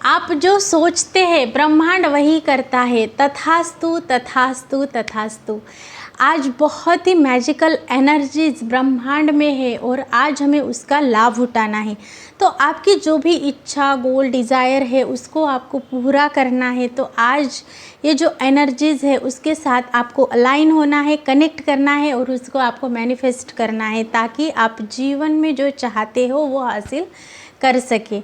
आप जो सोचते हैं ब्रह्मांड वही करता है। तथास्तु तथास्तु तथास्तु। आज बहुत ही मैजिकल एनर्जीज ब्रह्मांड में है और आज हमें उसका लाभ उठाना है। तो आपकी जो भी इच्छा, गोल, डिज़ायर है उसको आपको पूरा करना है। तो आज ये जो एनर्जीज है उसके साथ आपको अलाइन होना है, कनेक्ट करना है और उसको आपको मैनिफेस्ट करना है ताकि आप जीवन में जो चाहते हो वो हासिल कर सके।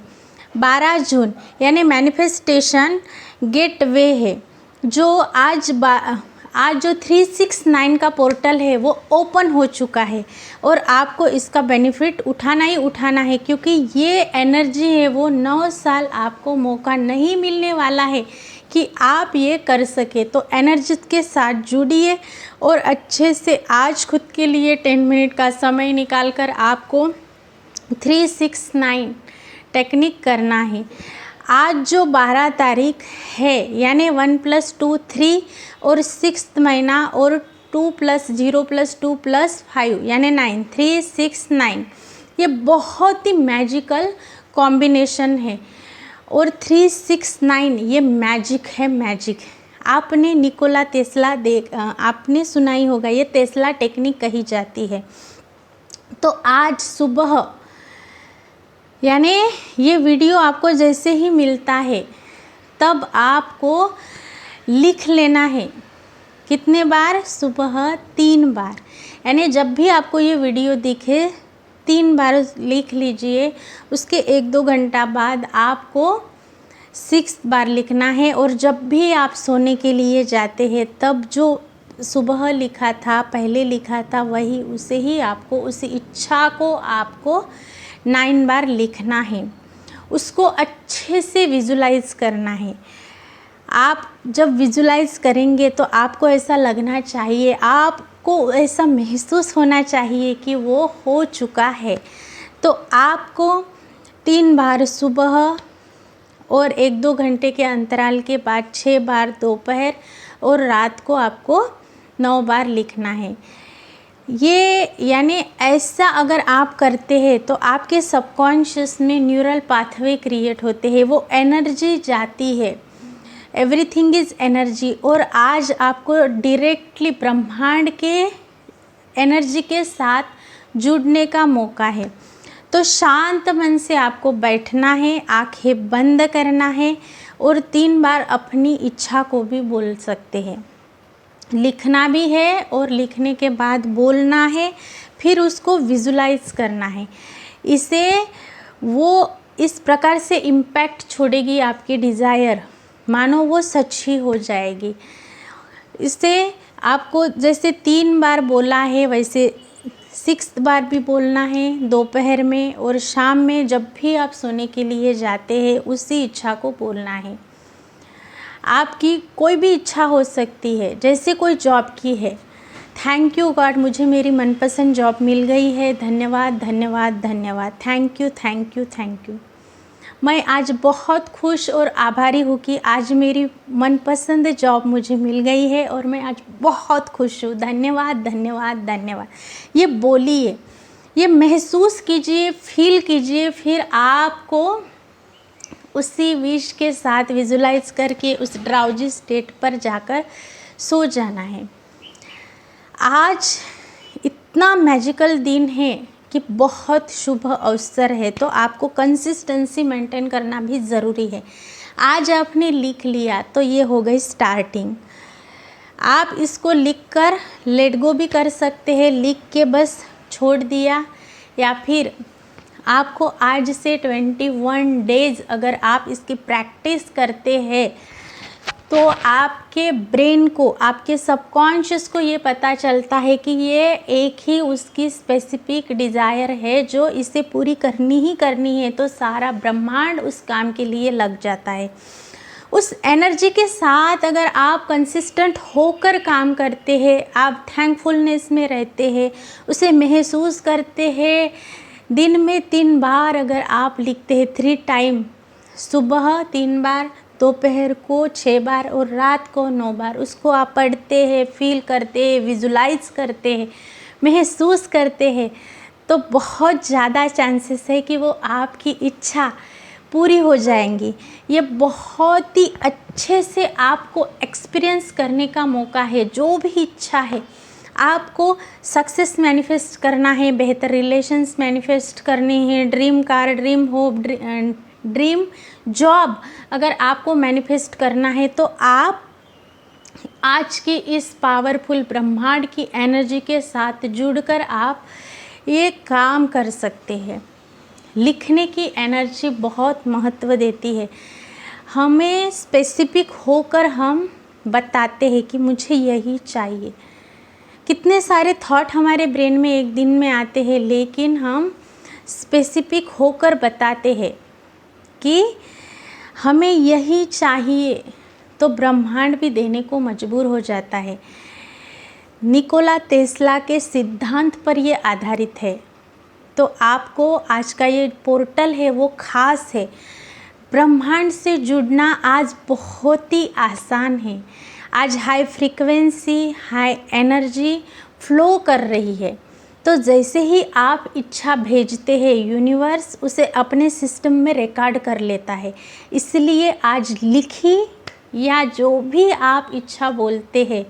12 जून यानी मैनिफेस्टेशन गेटवे है जो आज जो 369 का पोर्टल है वो ओपन हो चुका है और आपको इसका बेनिफिट उठाना ही उठाना है क्योंकि ये एनर्जी है वो 9 साल आपको मौका नहीं मिलने वाला है कि आप ये कर सके। तो एनर्जी के साथ जुड़िए और अच्छे से आज खुद के लिए 10 मिनट का समय निकाल कर आपको 369 टेक्निक करना है। आज जो 12 तारीख है यानी 1 + 2 3 और 6th महीना और 2 + 0 + 2 + 5 यानी 9 369 ये बहुत ही मैजिकल कॉम्बिनेशन है और 369 ये मैजिक है, मैजिक। आपने निकोला टेस्ला आपने सुना ही होगा, ये टेस्ला टेक्निक कही जाती है। तो आज सुबह यानी ये वीडियो आपको जैसे ही मिलता है तब आपको लिख लेना है। कितने बार? सुबह 3 बार। यानी जब भी आपको ये वीडियो दिखे 3 बार लिख लीजिए। उसके 1-2 घंटा बाद आपको 6 बार लिखना है और जब भी आप सोने के लिए जाते हैं तब जो सुबह लिखा था, पहले लिखा था, वही उसे ही आपको, उस इच्छा को आपको 9 बार लिखना है। उसको अच्छे से विजुलाइज करना है। आप जब विजुलाइज करेंगे तो आपको ऐसा लगना चाहिए, आपको ऐसा महसूस होना चाहिए कि वो हो चुका है। तो आपको 3 बार सुबह और 1-2 घंटे के अंतराल के बाद 6 बार दोपहर और रात को आपको 9 बार लिखना है। ये यानी ऐसा अगर आप करते हैं तो आपके सबकॉन्शियस में न्यूरल पाथवे क्रिएट होते हैं, वो एनर्जी जाती है। Everything is energy. और आज आपको डायरेक्टली ब्रह्मांड के एनर्जी के साथ जुड़ने का मौका है। तो शांत मन से आपको बैठना है, आंखें बंद करना है और 3 बार अपनी इच्छा को भी बोल सकते हैं। लिखना भी है और लिखने के बाद बोलना है, फिर उसको विजुलाइज करना है। इसे वो इस प्रकार से इम्पैक्ट छोड़ेगी आपकी डिज़ायर, मानो वो सच ही हो जाएगी। इसे आपको जैसे 3 बार बोला है वैसे 6th बार भी बोलना है दोपहर में और शाम में जब भी आप सोने के लिए जाते हैं उसी इच्छा को बोलना है। आपकी कोई भी इच्छा हो सकती है, जैसे कोई जॉब की है, थैंक यू गॉड मुझे मेरी मनपसंद जॉब मिल गई है, धन्यवाद धन्यवाद धन्यवाद, thank you thank you thank you. मैं आज बहुत खुश और आभारी हूँ कि आज मेरी मनपसंद जॉब मुझे मिल गई है और मैं आज बहुत खुश हूँ, धन्यवाद धन्यवाद धन्यवाद। ये बोलिए, ये महसूस कीजिए, फील कीजिए, फिर आपको उसी विश के साथ विजुलाइज करके उस ड्राउजी स्टेट पर जाकर सो जाना है। आज इतना मैजिकल दिन है कि बहुत शुभ अवसर है, तो आपको कंसिस्टेंसी मेंटेन करना भी ज़रूरी है। आज आपने लिख लिया तो ये हो गई स्टार्टिंग। आप इसको लिखकर लेट गो भी कर सकते हैं, लिख के बस छोड़ दिया, या फिर आपको आज से 21 डेज़ अगर आप इसकी प्रैक्टिस करते हैं तो आपके ब्रेन को, आपके सबकॉन्शियस को ये पता चलता है कि ये एक ही उसकी स्पेसिफिक डिज़ायर है जो इसे पूरी करनी ही करनी है। तो सारा ब्रह्मांड उस काम के लिए लग जाता है। उस एनर्जी के साथ अगर आप कंसिस्टेंट होकर काम करते हैं, आप थैंकफुलनेस में रहते हैं, उसे महसूस करते हैं, दिन में 3 बार अगर आप लिखते हैं 3 टाइम, सुबह 3 बार, दोपहर को 6 बार और रात को 9 बार, उसको आप पढ़ते हैं, फील करते हैं, विजुलाइज करते हैं, महसूस करते हैं, तो बहुत ज़्यादा चांसेस है कि वो आपकी इच्छा पूरी हो जाएंगी। ये बहुत ही अच्छे से आपको एक्सपीरियंस करने का मौका है। जो भी इच्छा है, आपको सक्सेस मैनिफेस्ट करना है, बेहतर रिलेशंस मैनिफेस्ट करने हैं, dream car, dream hope, dream job अगर आपको मैनिफेस्ट करना है तो आप आज की इस पावरफुल ब्रह्मांड की एनर्जी के साथ जुड़कर आप ये काम कर सकते हैं। लिखने की एनर्जी बहुत महत्व देती है। हमें स्पेसिफिक होकर हम बताते हैं कि मुझे यही चाहिए। कितने सारे थॉट हमारे ब्रेन में एक दिन में आते हैं, लेकिन हम स्पेसिफिक होकर बताते हैं कि हमें यही चाहिए, तो ब्रह्मांड भी देने को मजबूर हो जाता है। निकोला टेस्ला के सिद्धांत पर ये आधारित है। तो आपको आज का ये पोर्टल है वो ख़ास है। ब्रह्मांड से जुड़ना आज बहुत ही आसान है। आज high frequency, high energy flow कर रही है। तो जैसे ही आप इच्छा भेजते हैं, यूनिवर्स उसे अपने सिस्टम में रिकॉर्ड कर लेता है। इसलिए आज लिखी या जो भी आप इच्छा बोलते हैं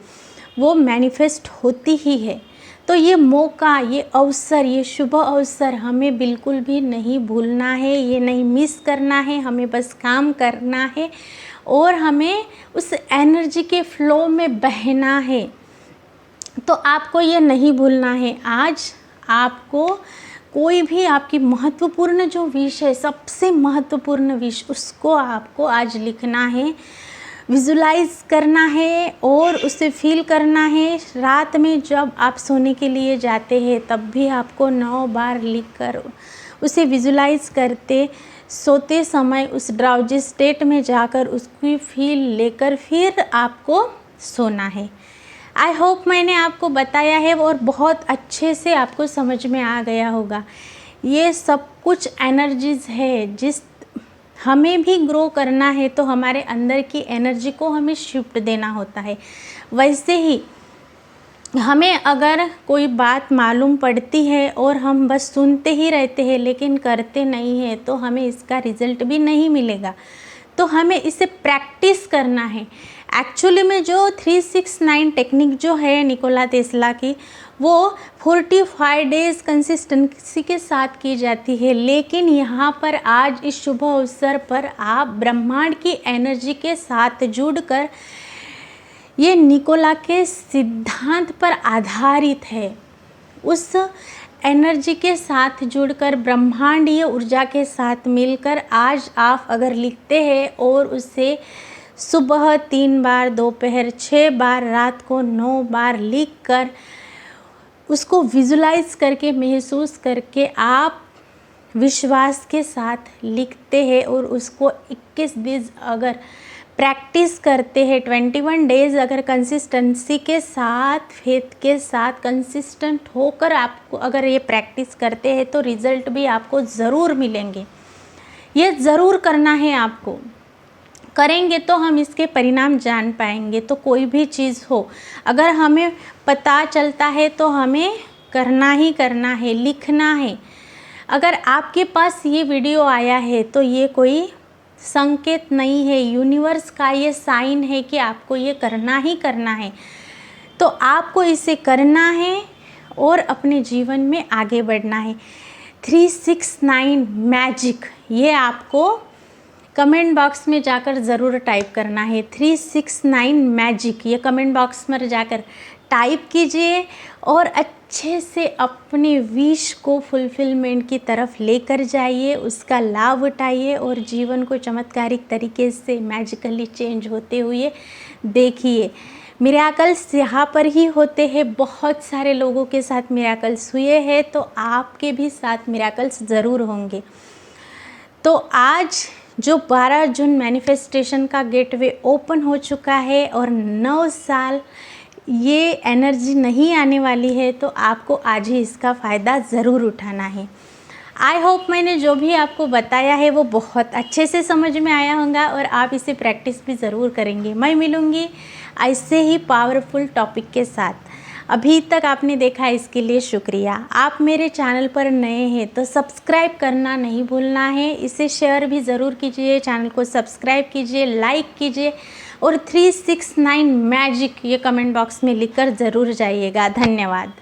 वो मैनिफेस्ट होती ही है। तो ये मौका, ये अवसर, ये शुभ अवसर हमें बिल्कुल भी नहीं भूलना है, ये नहीं मिस करना है। हमें बस काम करना है और हमें उस एनर्जी के फ्लो में बहना है। तो आपको ये नहीं भूलना है। आज आपको कोई भी आपकी महत्वपूर्ण जो विश है, सबसे महत्वपूर्ण विश, उसको आपको आज लिखना है, विजुलाइज करना है और उसे फील करना है। रात में जब आप सोने के लिए जाते हैं तब भी आपको 9 बार लिखकर उसे विजुलाइज करते सोते समय उस ड्राउजी स्टेट में जाकर उसकी फील लेकर फिर आपको सोना है। आई होप मैंने आपको बताया है और बहुत अच्छे से आपको समझ में आ गया होगा। ये सब कुछ एनर्जीज़ है, जिस हमें भी ग्रो करना है तो हमारे अंदर की एनर्जी को हमें शिफ्ट देना होता है। वैसे ही हमें अगर कोई बात मालूम पड़ती है और हम बस सुनते ही रहते हैं लेकिन करते नहीं हैं, तो हमें इसका रिज़ल्ट भी नहीं मिलेगा। तो हमें इसे प्रैक्टिस करना है। एक्चुअली में जो 369 टेक्निक जो है निकोला टेस्ला की, वो 45 डेज़ कंसिस्टेंसी के साथ की जाती है। लेकिन यहाँ पर आज इस शुभ अवसर पर आप ब्रह्मांड की एनर्जी के साथ जुड़कर, ये निकोला के सिद्धांत पर आधारित है, उस एनर्जी के साथ जुड़कर ब्रह्मांडीय ऊर्जा के साथ मिलकर आज आप अगर लिखते हैं और उसे सुबह 3 बार, दोपहर 6 बार, रात को 9 बार लिखकर उसको विजुलाइज करके, महसूस करके आप विश्वास के साथ लिखते हैं और उसको 21 दिन अगर प्रैक्टिस करते हैं, 21 डेज़ अगर कंसिस्टेंसी के साथ, फेथ के साथ कंसिस्टेंट होकर आपको अगर ये प्रैक्टिस करते हैं तो रिज़ल्ट भी आपको ज़रूर मिलेंगे। ये ज़रूर करना है आपको। करेंगे तो हम इसके परिणाम जान पाएंगे। तो कोई भी चीज़ हो, अगर हमें पता चलता है तो हमें करना ही करना है, लिखना है। अगर आपके पास ये वीडियो आया है तो ये कोई संकेत नहीं है, यूनिवर्स का ये साइन है कि आपको ये करना ही करना है। तो आपको इसे करना है और अपने जीवन में आगे बढ़ना है। 369 मैजिक, ये आपको कमेंट बॉक्स में जाकर ज़रूर टाइप करना है। 369 मैजिक, ये कमेंट बॉक्स में जाकर टाइप कीजिए और अच्छे से अपने विश को फुलफिलमेंट की तरफ लेकर जाइए, उसका लाभ उठाइए और जीवन को चमत्कारिक तरीके से मैजिकली चेंज होते हुए देखिए। मिरेकल्स यहाँ पर ही होते हैं, बहुत सारे लोगों के साथ मिरेकल्स हुए हैं, तो आपके भी साथ मिरेकल्स ज़रूर होंगे। तो आज जो 12 जून मैनिफेस्टेशन का गेटवे ओपन हो चुका है और 9 साल ये एनर्जी नहीं आने वाली है, तो आपको आज ही इसका फ़ायदा ज़रूर उठाना है। आई होप मैंने जो भी आपको बताया है वो बहुत अच्छे से समझ में आया होगा और आप इसे प्रैक्टिस भी ज़रूर करेंगे। मैं मिलूँगी ऐसे ही पावरफुल टॉपिक के साथ। अभी तक आपने देखा है इसके लिए शुक्रिया। आप मेरे चैनल पर नए हैं तो सब्सक्राइब करना नहीं भूलना है, इसे शेयर भी ज़रूर कीजिए, चैनल को सब्सक्राइब कीजिए, लाइक कीजिए और 369 मैजिक ये कमेंट बॉक्स में लिखकर ज़रूर जाइएगा। धन्यवाद।